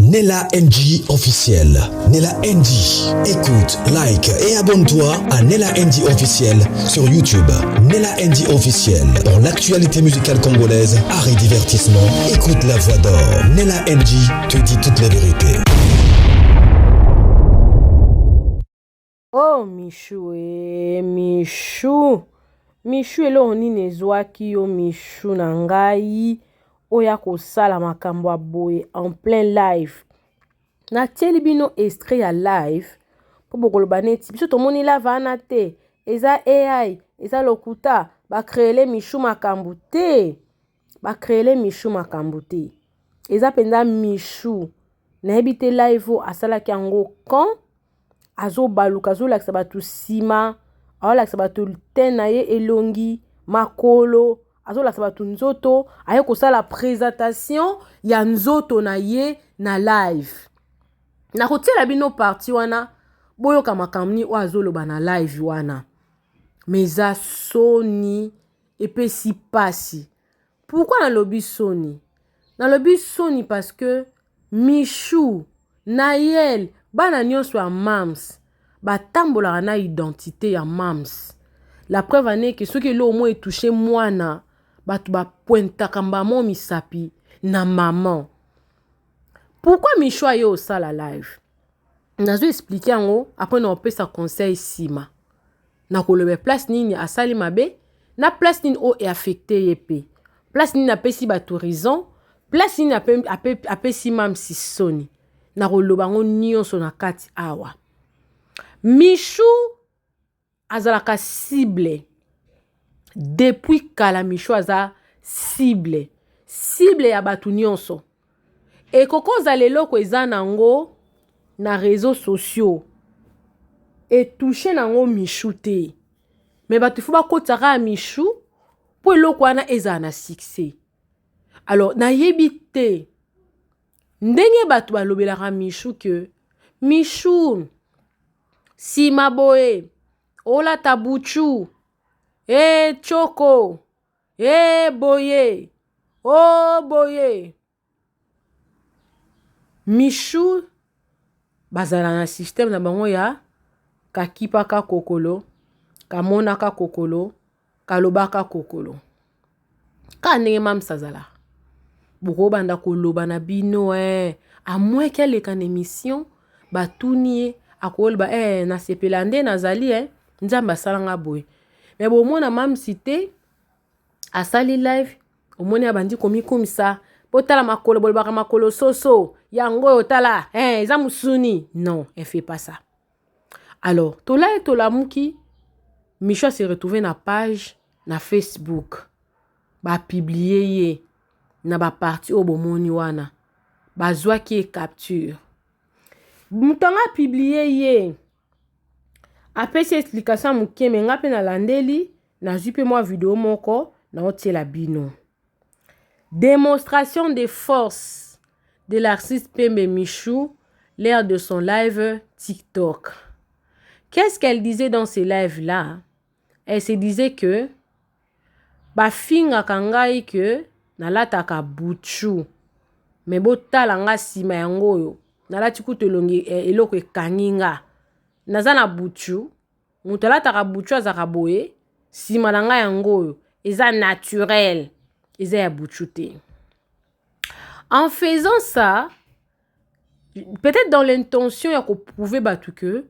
Nella NG officiel. Nella NG. Écoute, like et abonne-toi à Nella NG officiel sur YouTube. Nella NG officiel. Pour l'actualité musicale congolaise, art et divertissement, écoute la voix d'or. Nella NG te dit toute la vérité. Oh Michou, Michou. Michou elo nini ezwaki yo Michou na ngai oya kosala makambo boye en plein live. Na tieli bino extrait ya live po bokoloba neti biso tomoni live ana te eza AI eza lokuta ba créer Michou makambo te. Ba créer Michou makambo te. Eza penda Michou na ebite live o asalaki yango quand azo baluka azo lakisa batu sima azo lakisa batu tena ye elongi makolo azo lakisa batu nzoto aye kosala présentation ya nzoto na ye na live na kotiela bino parti wana boyoka makamni o azoloba na live wana meza soni epesi pasi. Pourquoi nalobi soni? Nalobi soni parce que Michou Nayel bana nyonso ya mams batambolaka na identité ya mams. La preuve ane que soki lo mo etouché mwana batu bapointaka mbamo misapi na maman. Pourquoi Michou aye osala live? Nazo expliquer yango après na opesa conseil sima. Na kolobe place nini asali mabe na place nini o e affecté yepe. Place nini apesi batu raison, place nini apesi mamsi soni. Na koloba ngo nyonso na kati awa. Michou azalaka cible. Depuis kala Michou aza cible. Cible ya batu nyonso. E koko zaleloko eza nango na réseaux sociaux. E touché nango Michou te. Mais batu fuba kotaka Michou po eloko wana eza na succès. Alors na yebite ndenge batu balobelaka Michou que Michou si maboe ola tabuchu choko boye oh boye Michou bazala na système na bango ya kakipaka kokolo kamonaka kokolo kalobaka kokolo ka ndenge mamsazala boko banda koloba na bino à moins qu'elle ait une émission batuni akoloba na sepelande nazali nzamba salanga boy mais bon mona mam cité asali live omoni abandi komikumisa botala makolo bolbaka makolo soso yango otala eza musuni non elle fait pas ça. Alors tola muki Michou s'est retrouvé na page na Facebook ba publier ye na ba parti o bomoni wana bazwa ki capture mutanga publier ye apesi explication muke menga pe na landeli na jupe moi vidéo moko na otiela bino démonstration de force de l'artiste Pembe Michou lors de son live TikTok. Qu'est-ce qu'elle disait dans ces lives là? Elle se disait que ba finga kangai que nalataka buchu me botala nga sima yango yo nalati kutelongi eloko ekanginga naza na buchu mutalataka buchu azaka boye sima na nga yango yo eza naturel eza ya buchu te. En faisant ça peut-être dans l'intention ya ko prouver batu que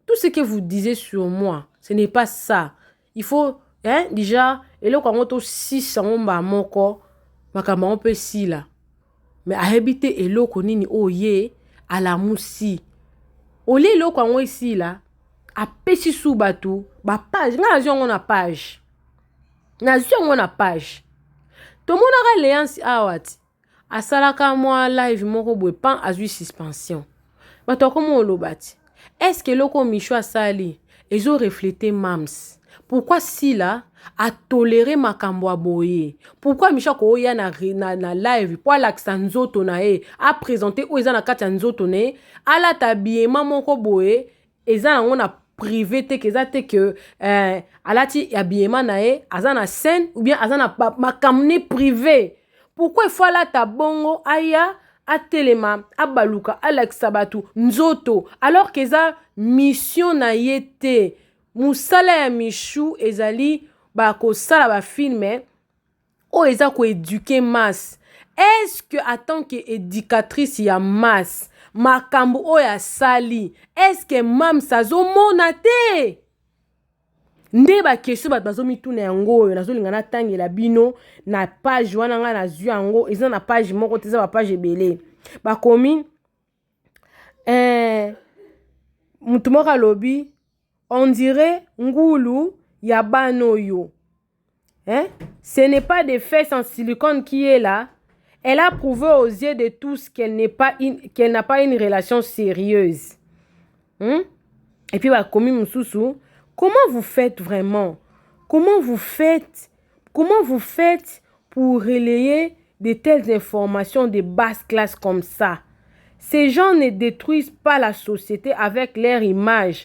tout ce que vous disiez sur moi ce n'est pas ça. Il faut déjà eloko ngoto 6 ngomba moko makamba on peut si là mais a habité eloko nini oye ala musi oli eloko ngo ici là a pesi sous batu ba page nga zongo na page to mona léance awati asalaka moi live moko boye pan azui suspension bato komo olobati est-ce que eloko Michou asali ezo refléter mams. Pourquoi si là a toléré makambo boye? Pourquoi Michou ko ya na live pour l'accent nzoto na a présenter o eza na kati nzoto ne ala tabiema moko boye eza na na privé te que te que alati habillement na azana scène ou bien azana makamni privé. Pourquoi il faut la tabongo aya atelema, abaluka, alakisabatu, nzoto, alors que ça mission na yete. Musala ya Michou ezali ko sala ba filme o eza ko éduquer masse. Est-ce que en tant que éducatrice ya masse makambo o ya sali est-ce que mam sazo monate nde ba question ba bazo mituna yango oyo nazo linga na tangela bino na page wana nga na zwi yango eza na page moko te eza ba page ebele ba komi mutu moko alobi on dirait ngulu ya banoyo. Ce n'est pas des fesses en silicone qui est là. Elle a prouvé aux yeux de tous qu'elle n'a pas une relation sérieuse. Et puis, Komi Moussoussou, comment vous faites vraiment? Comment vous faites pour relayer de telles informations de basse classe comme ça? Ces gens ne détruisent pas la société avec leur image.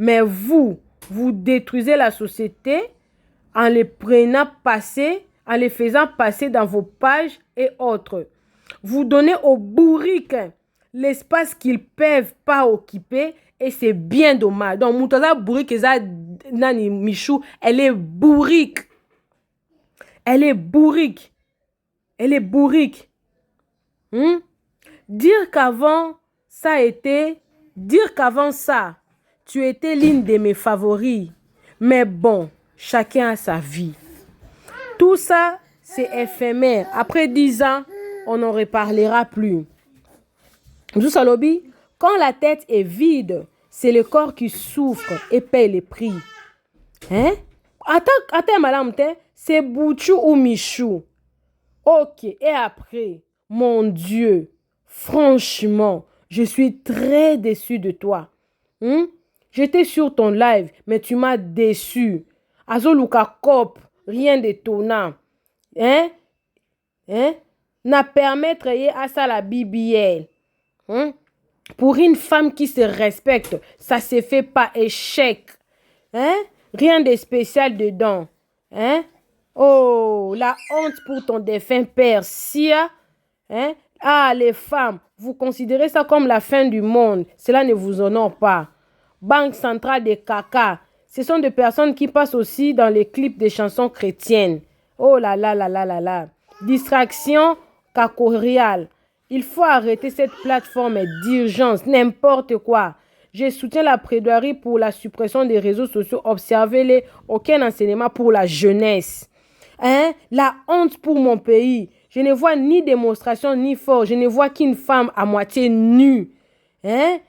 Mais vous détruisez la société en les faisant passer dans vos pages et autres. Vous donnez aux bourriques l'espace qu'ils ne peuvent pas occuper et c'est bien dommage. Donc, Moutaza bourrique, Nani Michou, elle est bourrique. Elle est bourrique. Elle est bourrique. Dire qu'avant ça, tu étais l'une de mes favoris. Mais bon, chacun a sa vie. Tout ça, c'est éphémère. Après 10 ans, on n'en reparlera plus. Salobi, quand la tête est vide, c'est le corps qui souffre et paye les prix. Attends, madame, c'est Bouchou ou Michou. Ok, et après, mon Dieu, franchement, je suis très déçue de toi. J'étais sur ton live, mais tu m'as déçu. Azoluka Kop, rien d'étonnant. Na permettre à ça la BBL. Pour une femme qui se respecte, ça se fait pas échec. Rien de spécial dedans. Oh, la honte pour ton défunt père, Sia. Ah, les femmes, vous considérez ça comme la fin du monde. Cela ne vous honore pas. Banque centrale des caca. Ce sont des personnes qui passent aussi dans les clips des chansons chrétiennes. Oh là là là là là là. Distraction cacoriale. Il faut arrêter cette plateforme d'urgence, n'importe quoi. Je soutiens la plaidoirie pour la suppression des réseaux sociaux. Observez-les. Aucun enseignement pour la jeunesse. La honte pour mon pays. Je ne vois ni démonstration ni force. Je ne vois qu'une femme à moitié nue. Et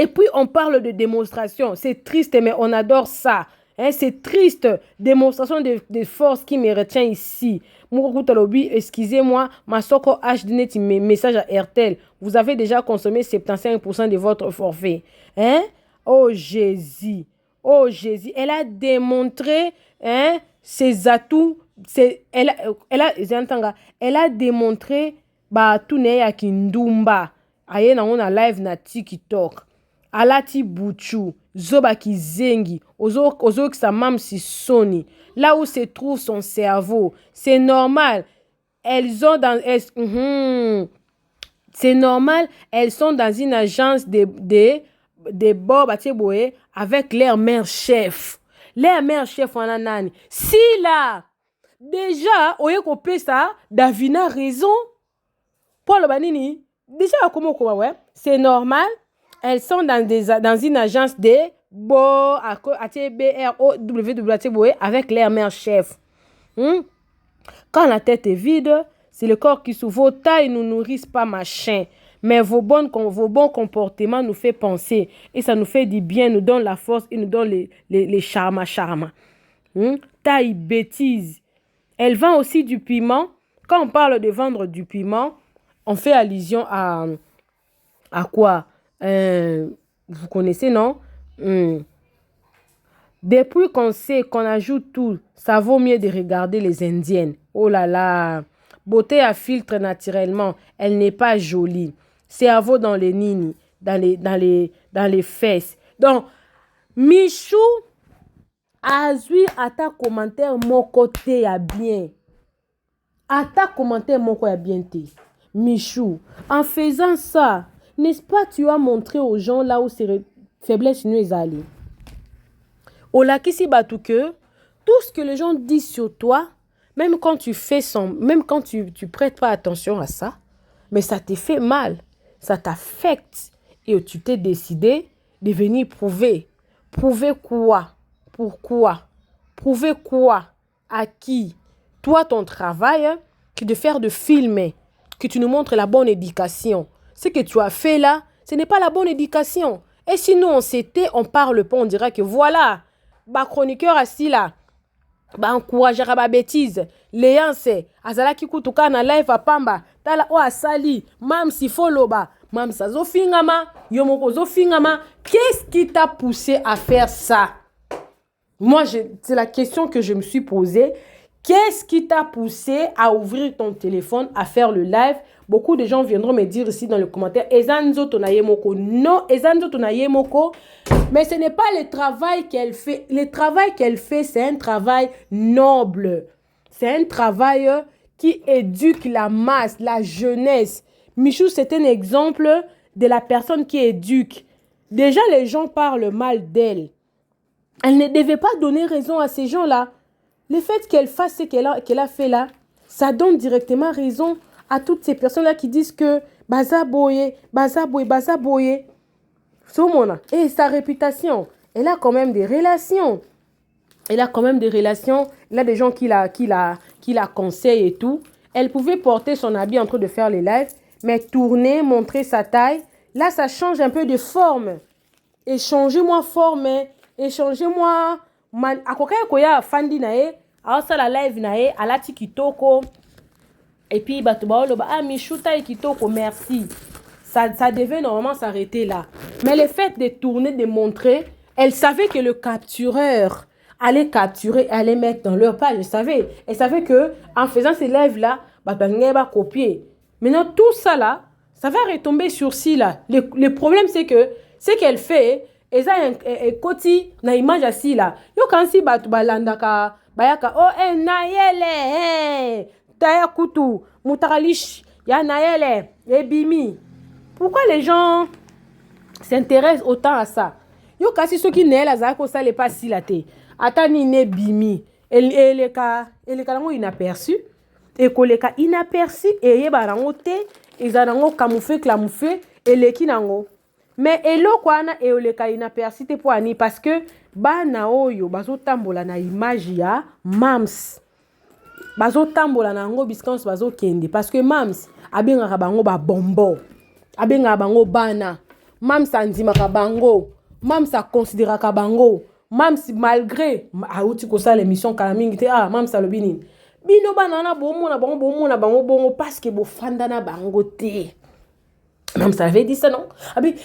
puis on parle de démonstration. C'est triste, mais on adore ça. C'est triste. Démonstration de force qui me retient ici. Mourgoutalobi, excusez-moi, Masoko HD net message à RTL. Vous avez déjà consommé 75% de votre forfait. Oh Jésus. Oh Jésus. Elle a démontré ses atouts. Elle a démontré tout ya kindumba. Aye na on a live na TikTok. Alati Bouchou, Zoba Kizengi, Ozo Ksamam Sissoni, là où se trouve son cerveau. C'est normal. C'est normal. Elles sont dans une agence de Bob Ateboé avec leur mère chef. Leur mère chef en anani. Si là, déjà, oye kopé ça, Davina a raison. Paul Banini, déjà, comment ouais, c'est normal. Elles sont dans une agence de BROWW avec leur mère chef. Quand la tête est vide, c'est le corps qui souffre. Vos tailles ne nous nourrissent pas, machin. Mais vos bons comportements nous fait penser. Et ça nous fait du bien, nous donne la force et nous donne les charmes. Taille, bêtise. Elle vend aussi du piment. Quand on parle de vendre du piment, on fait allusion à quoi? Vous connaissez, non? Depuis qu'on sait qu'on ajoute tout, ça vaut mieux de regarder les Indiennes. Oh là là, beauté à filtre naturellement, elle n'est pas jolie. Cerveau dans les nini, dans les fesses. Donc, Michou azwi ata commentaire moko te ya bien. Ata commentaire moko ya bien te. Michou, en faisant ça, n'est-ce pas tu as montré aux gens là où ces faiblesses nous allées. Olakisi batu que tout ce que les gens disent sur toi, même quand tu fais même quand tu prêtes pas attention à ça, mais ça te fait mal, ça t'affecte et tu t'es décidé de venir prouver. Prouver quoi? Pourquoi? Prouver quoi? À qui? Toi, ton travail, que de faire de filmer, que tu nous montres la bonne éducation. Ce que tu as fait là, ce n'est pas la bonne éducation. Et sinon, on parle pas, on dira que voilà, bah chroniqueur assis là, bah encouragera ba bêtise. Léance, azalaki kutuka na live à Pamba, tala o asali, mam si follow ba, mam sa zo fingama, yomoko zo fingama. Qu'est-ce qui t'a poussé à faire ça? Moi, c'est la question que je me suis posée. Qu'est-ce qui t'a poussé à ouvrir ton téléphone, à faire le live? Beaucoup de gens viendront me dire ici dans les commentaires, Ezanzo Tonayemoko. Non, Ezanzo Tonayemoko. Mais ce n'est pas le travail qu'elle fait. Le travail qu'elle fait, c'est un travail noble. C'est un travail qui éduque la masse, la jeunesse. Michou, c'est un exemple de la personne qui éduque. Déjà, les gens parlent mal d'elle. Elle ne devait pas donner raison à ces gens-là. Le fait qu'elle fasse ce qu'elle a fait là, ça donne directement raison à toutes ces personnes-là qui disent que Baza Boye. Et sa réputation, elle a quand même des relations. Elle a des gens qui la conseillent et tout. Elle pouvait porter son habit en train de faire les lives, mais tourner, montrer sa taille. Là, ça change un peu de forme. Échangez-moi forme, échangez-moi... Akoka koya fandi nae, aosa la live nae, alati kitoko. Et puis batuba oloba Michou taille kitoko, merci. Ça devait normalement s'arrêter là. Mais le fait de tourner, de montrer, elle savait que le captureur allait capturer, allait mettre dans leur page. Elle savait que en faisant ces lives là, batuba va copier. Maintenant tout ça là, ça va retomber sur si là. Le problème c'est que ce qu'elle fait. Et ça koti na image assis là yo kansi batu balandaka bayaka nayele taya kutu mutakalish ya nayele ebimi. Pourquoi les gens s'intéressent autant à ça? Yo kasi soki nayele azako ça les pas si la te atani ne bimi eleka nango inaperçu et koleka inaperçu et yeba nango te ezanango camoufler eleki nango. Mais eloko wana eoleka inaperçu te po ani parce que bana oyo bazotambola na image ya mams. Bazotambola na ngo biskans bazokende parce que mams abengaka bango ba bombo. Abengaka bango bana. Mams andimaka bango. Mams a considéraka bango. Mams malgré auti ko sala émission kala mingi te mams alobi nini. Bino bana na bomona bango parce que bo fanda na bango te. Même ça avait dit ça non.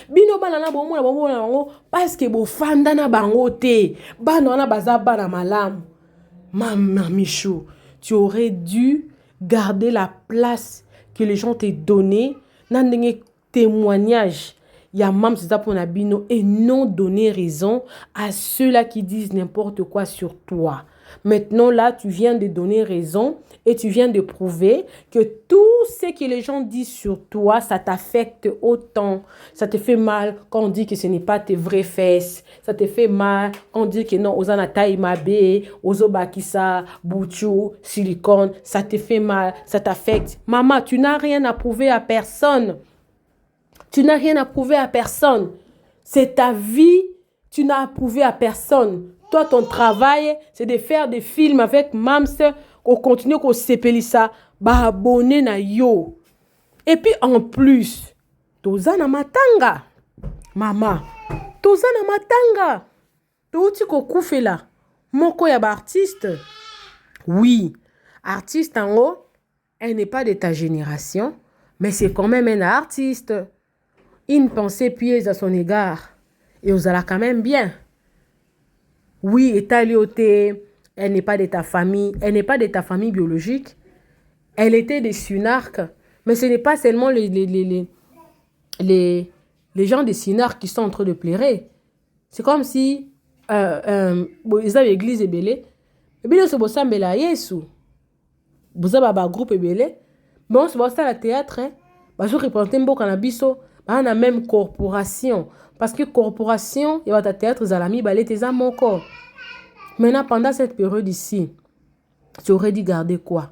Bino banana bongo parce que bo fanda na bango te. Banana bazaba na malam. Maman Michou, tu aurais dû garder la place que les gens t'ont donnée dans des témoignages. Il y a même ça pour Nabino et non donner raison à ceux-là qui disent n'importe quoi sur toi. Maintenant, là, tu viens de donner raison et tu viens de prouver que tout ce que les gens disent sur toi, ça t'affecte autant. Ça te fait mal quand on dit que ce n'est pas tes vraies fesses. Ça te fait mal quand on dit que non, Ozana Taïmabe, Ozobakisa, Bouchou, silicone. Ça te fait mal, ça t'affecte. Maman, tu n'as rien à prouver à personne. Tu n'as rien à prouver à personne. C'est ta vie, tu n'as à prouver à personne. Toi, ton travail, c'est de faire des films avec Mams, qu'on continue qu'on s'épelle ça, bah abonner na yo. Et puis en plus, tozana matanga, maman, tozana matanga, toti ko koufe là, moko ya ba artiste. Oui, artiste en haut, elle n'est pas de ta génération, mais c'est quand même un artiste. Une pensée pieuse à son égard, et vous allez quand même bien. Oui, Etalioté, elle n'est pas de ta famille, biologique. Elle était des synarques, mais ce n'est pas seulement les gens des synarques qui sont en train de pleurer. C'est comme si ils ont l'église ebele et bien se bosambela Yesu boza ba groupe ebele bon se bosa la théâtre bazo représenter mboka na biso ba na même corporation parce que corporation et ba théâtre zalami balé tes moko. Maintenant pendant cette période ici tu aurais dû garder quoi?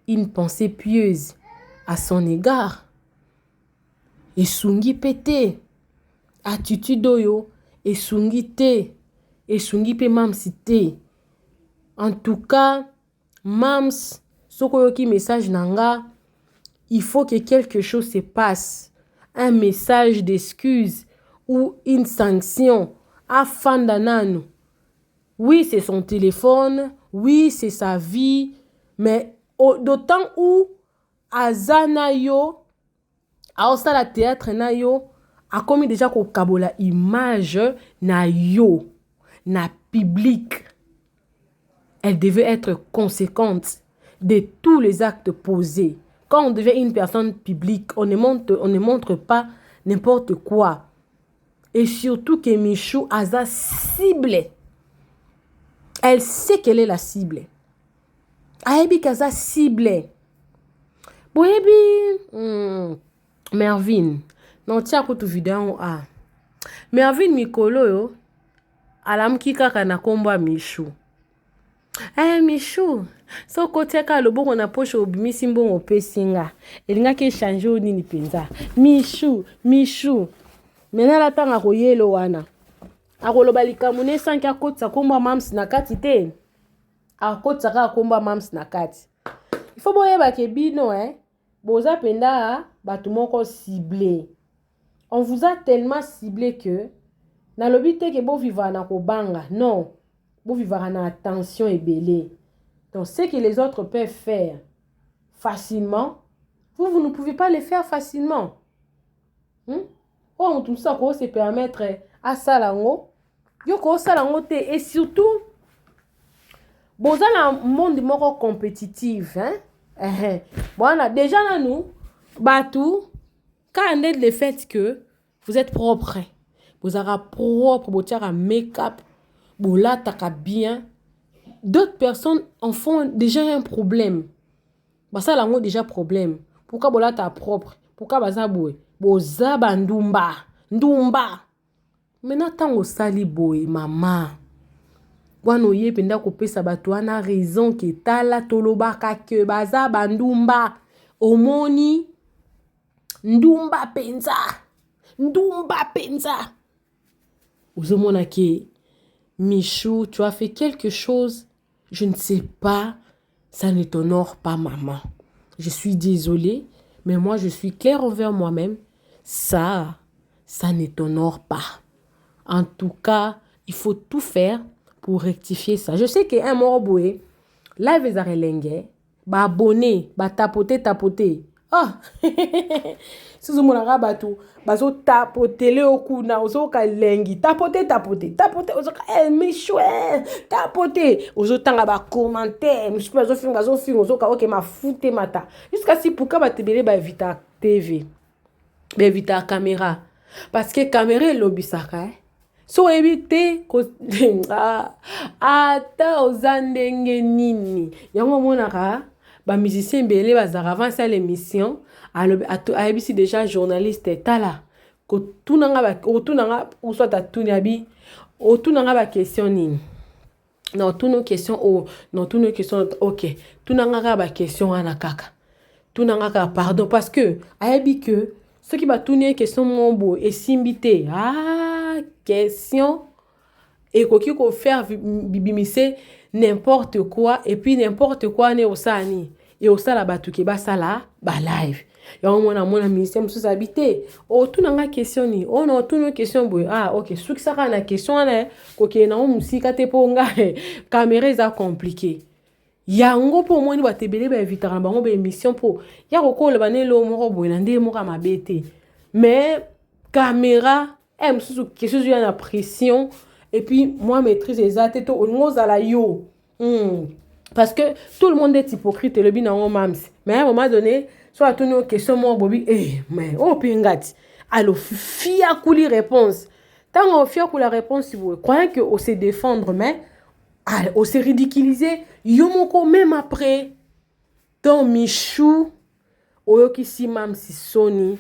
Une pensée pieuse à son égard. Et sungi pété attitude oyo et sungi te et sungi pe mam cité. En tout cas, mams sokoyoki message nanga, il faut que quelque chose se passe, un message d'excuse ou une sanction afin d'anano. Oui, c'est son téléphone, oui, c'est sa vie, mais d'autant où azana yo aosa la théâtre na yo a commis déjà ko kabola image na yo na public. Elle devait être conséquente de tous les actes posés. Quand on devient une personne publique, on ne montre pas n'importe quoi. Et surtout que Michou a sa cible. Elle sait quelle est la cible. Aebi kaza cible. Boyebi Mervin. Non tia ko tu vidéo a. Mervin mikolo yo alamki kaka na komba Michou. Michou, so kote ka loboko na poche obimisi mbongo pesinga. Elinga ke changer onini penza. Michou. Mena la tanga ko yelo wana. Akoloba likamune sanki akotsa komba mams na kati te. Akotsa ka komba mams na kati. Il faut boyeba ke bino boza penda batu moko ciblé. On vous a tellement ciblé que na lobite ke bo vivre na ko banga. Non. Vous vivre en attention et belé. Donc, ce que les autres peuvent faire facilement, vous ne pouvez pas le faire facilement. On tout ça, on se permettre à Salango. Yoko Salango te. Et surtout, bon, dans un monde moro compétitif, voilà, déjà là, nous, batou, quand on est le fait que vous êtes propre, vous avez propre, vous avez make-up, bola taka bien, d'autres personnes en font déjà un problème. Bah ça là déjà problème. Pourquoi bola ta propre? Pourquoi baza boy? Boza bandumba, ndumba. Maintenant tango sali boy mama. Wano ye penda ko pesa bato ana raison que tala tolobaka que baza bandumba. Omoni ndumba penza. Ndumba penza. Uzomona ke Michou, tu as fait quelque chose, je ne sais pas, ça ne t'honore pas, maman. Je suis désolée, mais moi, je suis claire envers moi-même. Ça ne t'honore pas. En tout cas, il faut tout faire pour rectifier ça. Je sais qu'un morboé, là, il va s'arrêter, bah abonner, bah tapoter. Oh, si vous m'avez rabattu, bazo tapoter le okuna, ozo ka lengi, tapoter, ozo ka Michou, tapoter, ozo tanga ba commentaire, Michou bazo film, ozo ka ok ma foute mata. Jusqu'à si pourquoi ba te bele ba vita TV, ba vita caméra, parce que caméra lobisaka, so éviter ko ata ozandenge nini, yango monaka. Ba musicien belé bazara avant ça l'émission a ABC déjà journaliste tala ko tunanga ba otunanga ou soit ta tuniabi otunanga ba question ni non toutes nos questions OK tunanga ba question ana kaka tunanga pardon parce que ayabi que ce qui va tourner question mon beau et simbité question et koki ko faire bibimise n'importe quoi et puis n'importe quoi ne osani et osala batuke basala ba live ya mona ministère sous habité o tunanga question ni on a tout nos questions boy OK sukisaka na question na koki na musika te ponga caméra za compliqué yango po moni batebele ba inviter na bango ba émission po ya kokola banelo moko boy na ndé moko mabete mais caméra sous question ya na pression. Et puis, moi, maîtrise les athées, parce que tout le monde est hypocrite, le bin en mams. Mais à un moment donné, soit tout nos questions, moi, Bobby, mais, oh, pingati. Alors, fia kouli réponse. Tant on fait pour la réponse, si vous croyez qu'on sait défendre, mais on s'est ridiculisé. Yomoko, même après, dans Michou, Oyoki Simam Sisoni,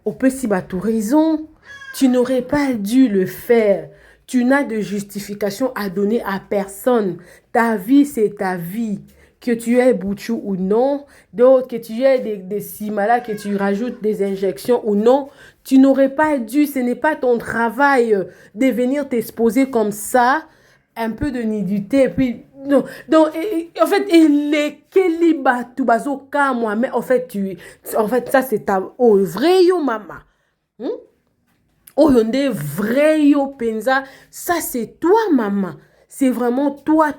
on peut si battre raison. Tu n'aurais pas dû le faire. Tu n'as de justification à donner à personne. Ta vie, c'est ta vie. Que tu aies Bouchou ou non, donc que tu aies des Simala, que tu rajoutes des injections ou non, tu n'aurais pas dû, ce n'est pas ton travail de venir t'exposer comme ça, un peu de nudité, et puis, non, donc, en fait, il est Keliba Tubazo moi, mais en fait, ça c'est ta, oh, vrai yo maman. Oh, yonde vrai yo penza, ça c'est toi maman, c'est vraiment toi.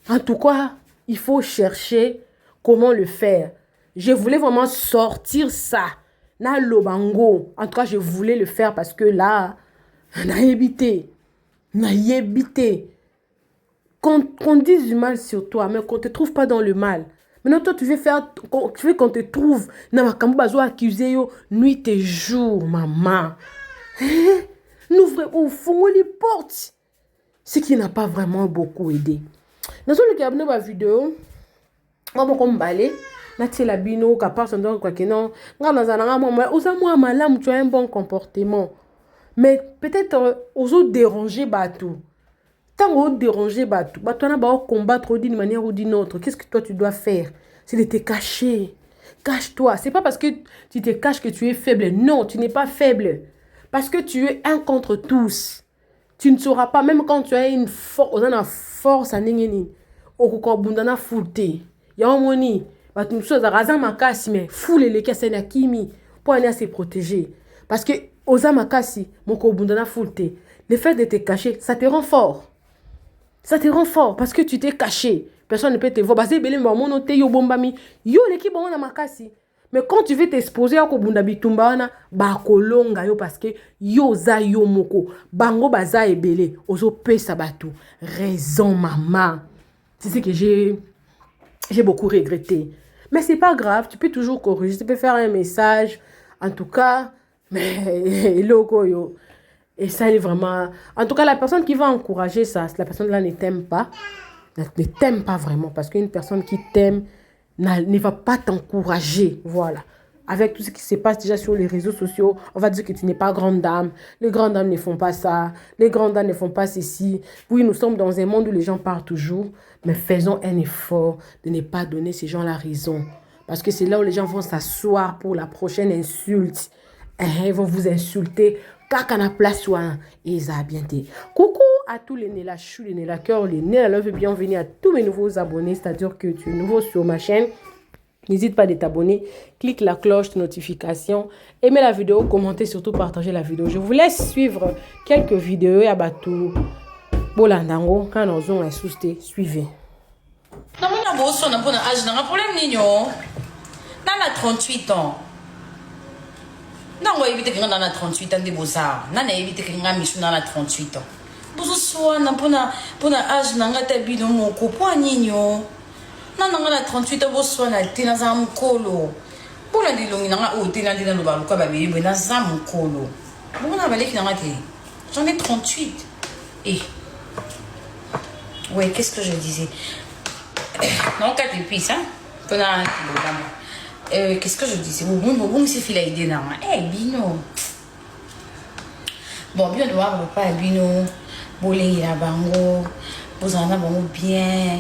En tout cas, il faut chercher comment le faire. Je voulais vraiment sortir ça. Na lobango. En tout cas, je voulais le faire parce que là, on a évité. Qu'on dise du mal sur toi, mais qu'on ne te trouve pas dans le mal. Maintenant, toi, tu veux qu'on te trouve. Na makambo bazo accusé yo nuit et jour, maman. Nous ouvrons les portes. Ce qui n'a pas vraiment beaucoup aidé. Dans le cas de ma vidéo, on va combattre. Nati la bino, capable de dire que non. Tu as un bon comportement. Mais peut-être aux autres déranger bateau. Tant aux déranger bateau, tu vas combattre d'une manière ou d'une autre. Qu'est-ce que toi tu dois faire? C'est de te cacher. Cache-toi. C'est pas parce que tu te caches que tu es faible. Non, tu n'es pas faible. Parce que tu es un contre tous. Tu ne sauras pas, même quand tu as une force à n'ingénie. Au kokobundana fulte. Ya omoni. Tu nous sommes à raser makasi, mais foule les caisses na kimi pour aller se protéger. Parce que oza makasi, mon kokobundana fulte. Le fait de te cacher, ça te rend fort. Ça te rend fort parce que tu t'es caché. Personne ne peut te voir. Parce que belé mon te yo bombami. Yo l'équipe bon na makasi. Mais quand tu veux t'exposer à kobunda bitumba na ba kolonga yo parce que yo za yo moko bango baza ebele ozo pesa batu raison maman. C'est ce que j'ai beaucoup regretté. Mais c'est pas grave, tu peux toujours corriger, tu peux faire un message en tout cas mais logo yo. Et ça est vraiment en tout cas la personne qui va encourager ça, la personne là ne t'aime pas vraiment parce qu'une personne qui t'aime ne va pas t'encourager, voilà. Avec tout ce qui se passe déjà sur les réseaux sociaux, on va dire que tu n'es pas grande dame. Les grandes dames ne font pas ça. Les grandes dames ne font pas ceci. Oui, nous sommes dans un monde où les gens parlent toujours, mais faisons un effort de ne pas donner ces gens la raison. Parce que c'est là où les gens vont s'asseoir pour la prochaine insulte. Ils vont vous insulter. Kakana place et ça a bien été. Coucou à tous les Nela Chou, les Nela Cœur, les Nela Love, bienvenue à tous mes nouveaux abonnés, c'est-à-dire que tu es nouveau sur ma chaîne. N'hésite pas à t'abonner, clique la cloche de notification, aimez la vidéo, commentez, surtout partagez la vidéo. Je vous laisse suivre quelques vidéos à Batou. Bolandango, quand nous avons insisté, suivez. Non, mais on a un problème, Nino. Nana 38 ans. Non, on va éviter que Nana 38 ans de beaux-arts. Nana éviter que Nana 38 ans. Bozo soa na pona âge na ngata bino moko po Nino. Nana ngana 38 ans bozo soa na tina za mukolo. Bola ndilongi na o tina ndina lo baluka ba bebe na za mukolo. Bona baleki na ngate. J'en ai 38. Et ouais, qu'est-ce que je disais? Non, quatre épices, hein? Qu'est-ce que je disais? Bon, c'est fil à idée, non? Eh, bino. Bon, bien de voir, pas bino. Bolé, la bango. Bozana, bon, bien.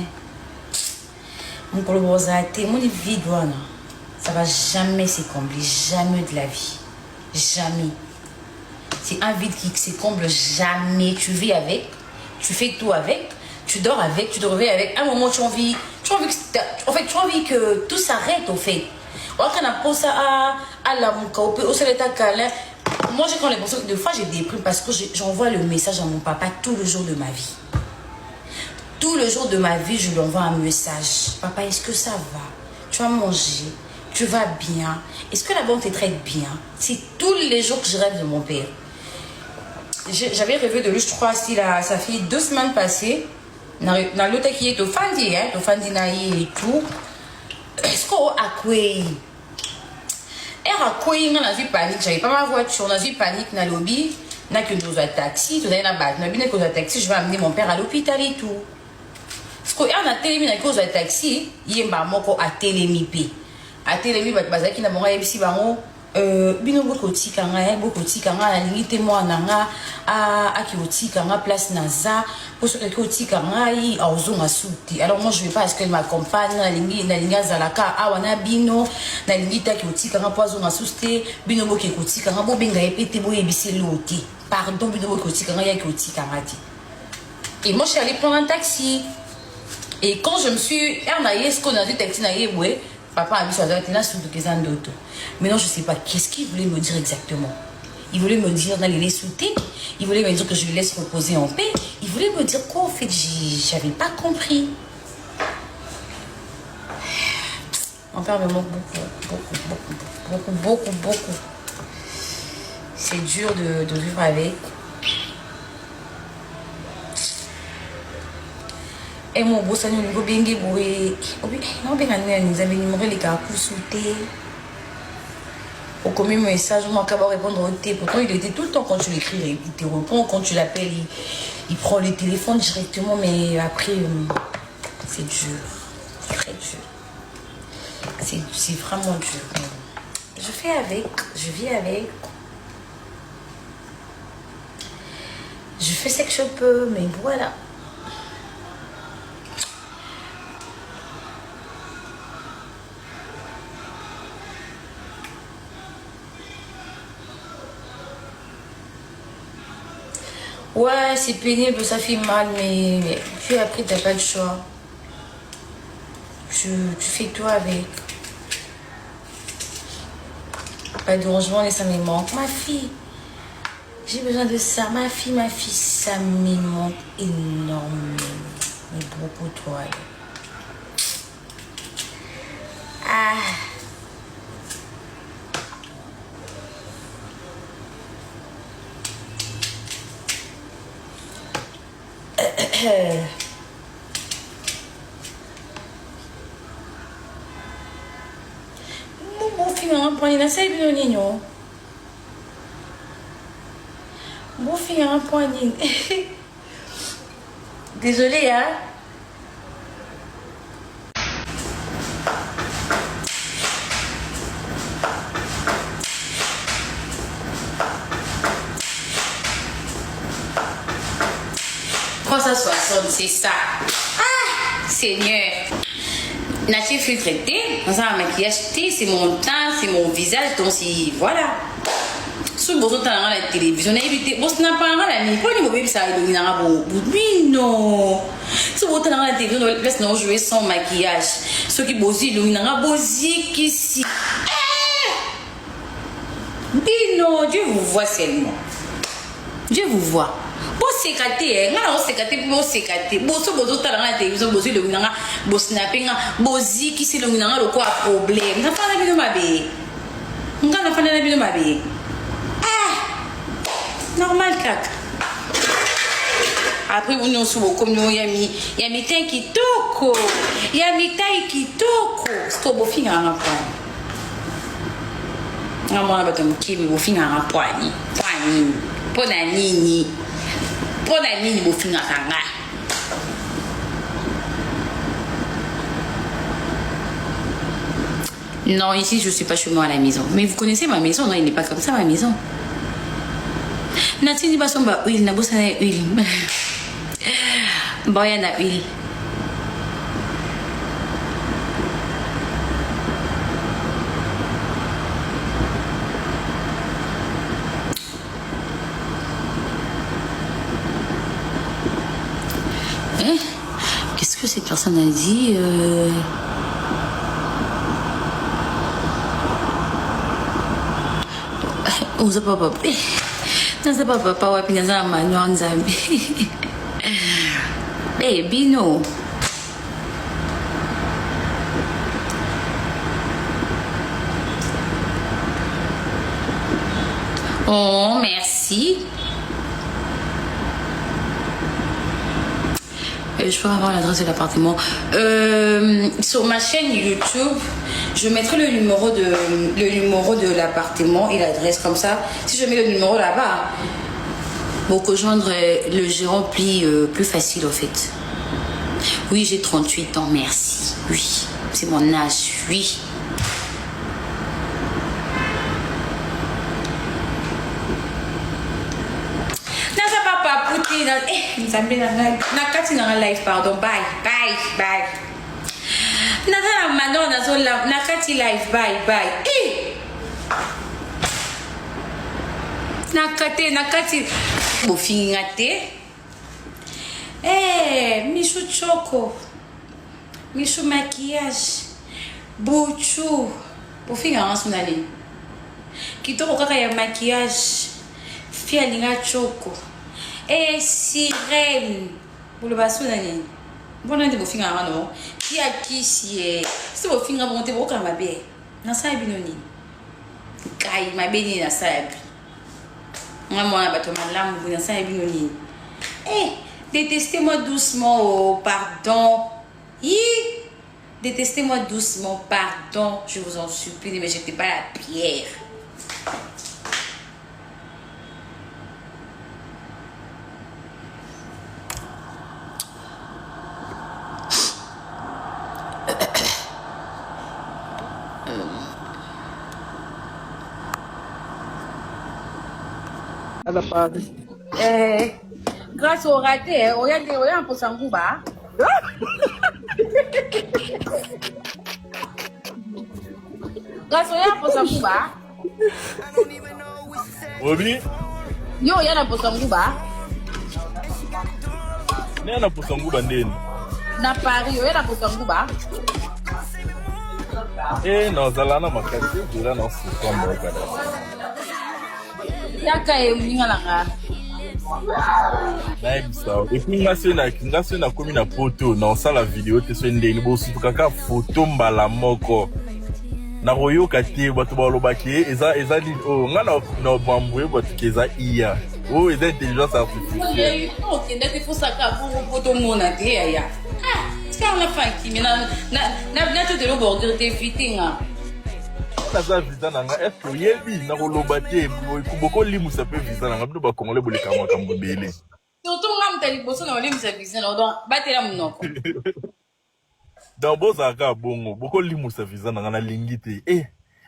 Mon colobosate, mon vie, ça va jamais se combler, jamais de la vie. Jamais. C'est un vide qui se comble jamais. Tu vis avec, tu fais tout avec. Tu dors avec, tu te réveilles avec. À un moment, tu as envie que tout s'arrête, au fait. Moi, j'ai quand les personnes, des fois, j'ai déprime parce que j'envoie le message à mon papa tout le jour de ma vie. Tout le jour de ma vie, je lui envoie un message. Papa, est-ce que ça va? Tu as mangé? Tu vas bien? Est-ce que la banque te traite bien? C'est tous les jours que je rêve de mon père. J'avais rêvé de lui, je crois, ça fait 2 semaines passées. Dans l'autre qui est au Fandi, hein, au Fandi Naï et tout. Est-ce qu'on a quoi? Et à quoi on a vu panique? J'avais pas ma voiture, on a vu panique dans le lobby. n'a que nous un taxi, tout d'ailleurs n'a bien que un taxi, je vais amener mon père à l'hôpital et tout. Parce que on a télémi na cause un taxi, il y a moko à télémi p. À télémi bazaki na monga yebisi bango bino boko tikanga na limite moi nanga a ki otikanga place naza pour ce que otikanga yi auzonga suti. Alors moi je vais pas parce qu'elle m'accompagne na lingi zalaka awana bino na limite ki otikanga poison asuste bino boko otikanga bo benga epete bo yebisi loti. Pardon bino boko otikanga ya ki otikanga ti. Et moi je suis allée prendre un taxi. Et quand je me suis arnaillée, ce qu'on a dit taxi naïe, ouais. Papa a mis sur la d'auto. Maintenant, je ne sais pas qu'est-ce qu'il voulait me dire exactement. Il voulait me dire d'aller les sauter. Il voulait me dire que je le laisse reposer en paix. Il voulait me dire quoi, en fait, j'avais pas compris. Mon père me manque beaucoup. C'est dur de vivre avec. Et mon beau seigneur, il va bien gagner. Non, bien gagner, nous avons numéro les gars pour sauter. Au commis message, moi, quand répondre au thé. Pourtant, il était tout le temps quand tu l'écris, il te répond. Quand tu l'appelles, il prend le téléphone directement. Mais après, c'est dur. Très dur. C'est vraiment dur. Je fais avec, je vis avec. Je fais ce que je peux, mais voilà. Ouais, c'est pénible, ça fait mal, mais puis après, t'as pas le choix. Tu fais tout avec. Pas de rangement, et ça me manque. Ma fille, j'ai besoin de ça. Ma fille, ça me manque énormément. Mais beaucoup toi. Ah. Bon film, on prend la salle de Nino. Bon film, on prend désolée, hein. Ça 60, c'est ça. Ah, Seigneur. Nature filtré, dans un maquillage, c'est mon teint, c'est mon visage, donc si voilà. Si vous avez la télévision, vous n'avez pas la nuit. Pour les mauvais, ça va devenir bon. Oui, non. Si vous avez la télévision, vous jouer sans maquillage. Ceux qui bossent, ils ont bossé ici. Oui, non, Dieu vous voit seulement. Dieu vous voit. Bon sécaté, on sécaté pour sécaté. Bon so bozo talanga télévision bozo le minanga bo snappinga bozi qui c'est le minanga le quoi problème. Na fa na bino mabe. Nga na fa na bino mabe. Ah. Normal kaka. Après vous nous sous comme nous yami tan kitoko. Yami tai kitoko. Sto bo finga na kwa. Ngama ba tam kibi bo finga na kwa ni. Kwa ni. Pona nini. Pour la nuit, il faut finir à la. Non, ici, je ne suis pas chez moi à la maison. Mais vous connaissez ma maison, non? Il n'est pas comme ça, ma maison. Natini ba somba huile, na bossa na huile. Boya na huile. Qu'est-ce que cette personne a dit Oza papa. Naza papa wapi naza manwa nzambi. Baby no. Oh, merci. Je peux avoir l'adresse de l'appartement. Sur ma chaîne YouTube, je mettrai le numéro de l'appartement et l'adresse comme ça. Si je mets le numéro là-bas, Pour rejoindre le gérant plus facile, en fait. Oui, j'ai 38 ans, merci. Oui, c'est mon âge, oui. Nasa papa puti na nzambe na kati na live pardon bye. Nasa na mano na zo na kati live bye. Nakati bofinga te. Michou choco. Michou maquillage. Buchu. Bofinga ansunani. Kitoko kaka ya maquillage. Fia linga choco. Sirène. Bolo basunani. Bona ndi bofinga ano. Kia kisi si bofinga monte boka mabe. Na sabi noni. Kai mabeni na sabi. Détestez-moi doucement, oh, pardon. Détestez-moi doucement, pardon. Je vous en supplie, ne me jetez pas la pierre. Grâce au raté, regarde pour Sangouba. Grâce au pour Sangouba. Obi? Yo, yana pour Sangouba. Yana pour Sangouba ndeni. Na Paris, yana pour Sangouba. Non, zalana makasi, jura na sikomba kada. Yaka elinga langa. Naibisa. Et puis ngasi na komi na poto na osala video te so ndeni bo sutu kaka photo mbala moko. Na koyoka te bato balobaki eza di ngana na bambwe bato keza iya. Eza intelligence artificielle. OK, ndeke fosaka pour photo mona te ya. Tika na fanki na tout de lo border te fitinga. Naza visa nanga est-ce que yebi na koloba te kuboko limusa pe visa nanga bino ba kongole boleka makambo bele. Surtout ngam tali boso na limusa visa na donc batela munoko. Dans bozaka bongo boko limusa visa nanga na lingi te.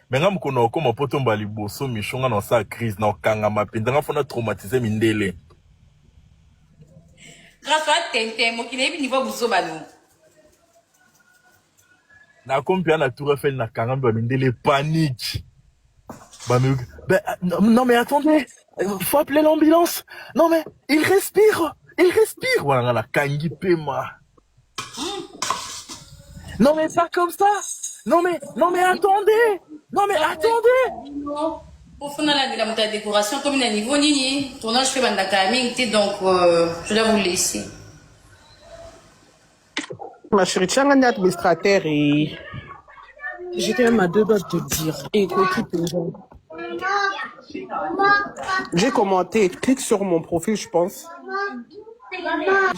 Mais ngam kono ko mapoto mbali boso mishonga na sa crise na okanga mapinda nga fona traumatiser mindele. Grâce à tente mo kinebi niveau boso balo. Na compia na Tour Eiffel na Karambe mindele panique. Non mais attendez, faut appeler l'ambulance. Non mais il respire. Voilà la kangi pema. Non mais pas comme ça. Non mais attendez. Non. Pour faire la décoration comme le niveau nini, tournage fait bandaka donc je dois vous laisser. Ma chérie, tu es un administrateur et j'étais même à deux doigts de te dire. Écoute, j'ai commenté, clique sur mon profil, je pense.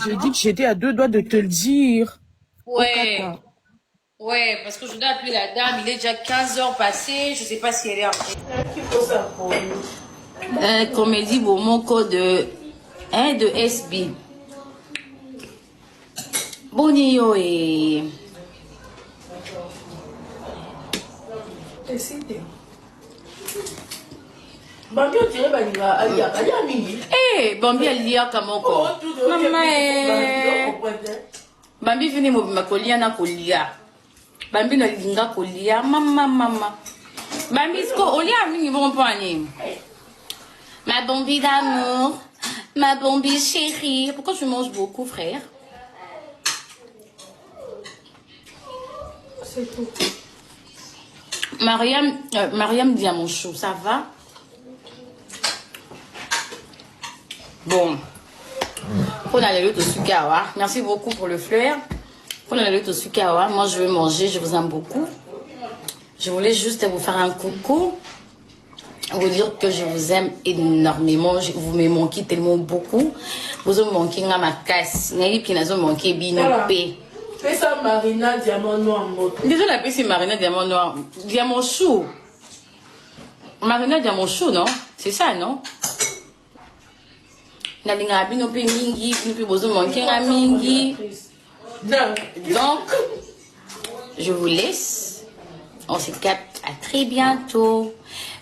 J'ai dit que j'étais à deux doigts de te le dire. Ouais, parce que je dois appeler la dame, il est déjà 15 heures passées, je sais pas si elle est en comédie, bon, mon code de SB. Bonio et... Bambi on dirait Alia mingi. Bambi Alia Kamoko. Maman Bambi vini mobima kolia na kolia. Bambi na linga kolia. Mama. Bambi sko olia mingi bon poignet. Ma Bambi d'amour. Ma Bambi chérie. Pourquoi tu manges beaucoup, frère? C'est tout. Mariam Diamant Chou, ça va? Bon. Pour aller au Sukawa. Merci beaucoup pour le fleur. Pour aller au Sukawa, moi je vais manger, je vous aime beaucoup. Je voulais juste vous faire un coucou. Vous dire que je vous aime énormément. Vous me manquez tellement beaucoup. Vous me manquez à ma casse. Vous me manquez binopé. Fais ça Marina Diamant Noir. Déjà la paix c'est Marina Diamant Noir. Diamant Chou. Marina Diamant Chou, non? C'est ça, non? nalinga bino pe mingi bino pe bozo mankenga mingi. Donc je vous laisse, on se capte à très bientôt.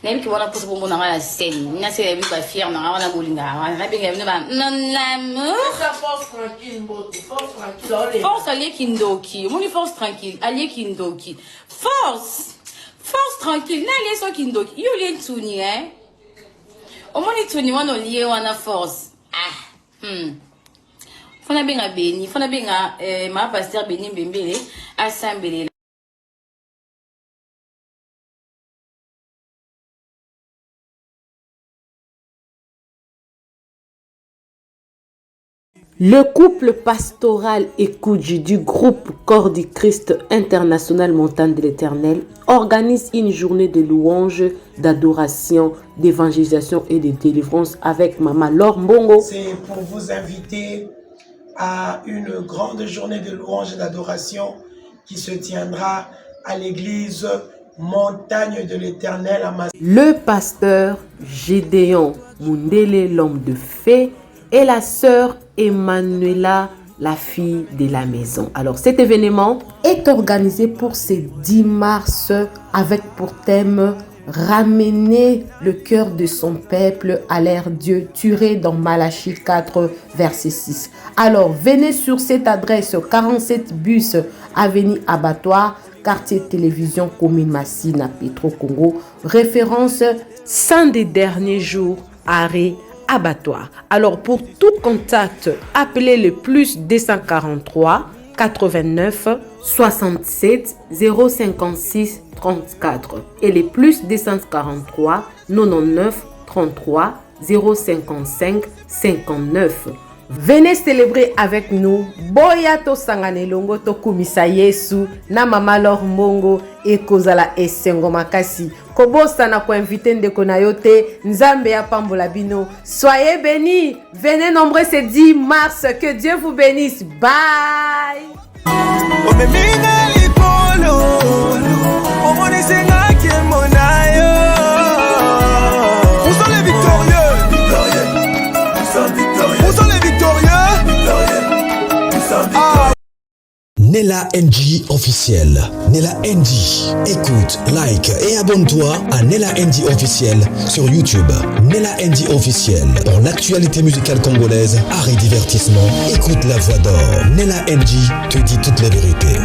N'aime que voilà pour ce bon la scène n'a c'est pas fier n'a la bolinga n'a bien non l'amour Force tranquille, force tranquille. force allié kindoki mon force tranquille allié kindoki force tranquille n'allié so kindoki yo les tuni hein au moins les tuni on lié on a force fona benga beni fona benga ma pasteur beni mbembele assemblée. Le couple pastoral Ekoudji du groupe Corps du Christ International Montagne de l'Éternel organise une journée de louange, d'adoration, d'évangélisation et de délivrance avec Maman Laure Mbongo. C'est pour vous inviter à une grande journée de louange et d'adoration qui se tiendra à l'église Montagne de l'Éternel à Massy. Le pasteur Gédéon Mundele, l'homme de fée, et la sœur Emmanuela, la fille de la maison. Alors cet événement est organisé pour ce 10 mars avec pour thème ramener le cœur de son peuple à l'ère Dieu, tiré dans Malachie 4 verset 6. Alors venez sur cette adresse 47 bus avenue Abattoir, quartier télévision commune Massina Petro Congo, référence 100 des derniers jours, arrêt Abattoir. Alors pour tout contact, appelez le plus 243 89 67 056 34 et le plus 243 99 33 055 59. Venez célébrer avec nous. Boya to sangane longo to kumisa Yesu na Mama Laure Mbongo e kozala esengo makasi. Kobosa na ko inviter ndeko na yote Nzambe ya pambola bino. Soyez bénis. Venez nombreux ce 10 mars. Que Dieu vous bénisse. Bye. Nella NG officiel. Nella NG. Écoute, like et abonne-toi à Nella NG officiel sur YouTube. Nella NG officiel. Pour l'actualité musicale congolaise, art et divertissement, écoute la voix d'or. Nella NG te dit toutes les vérités.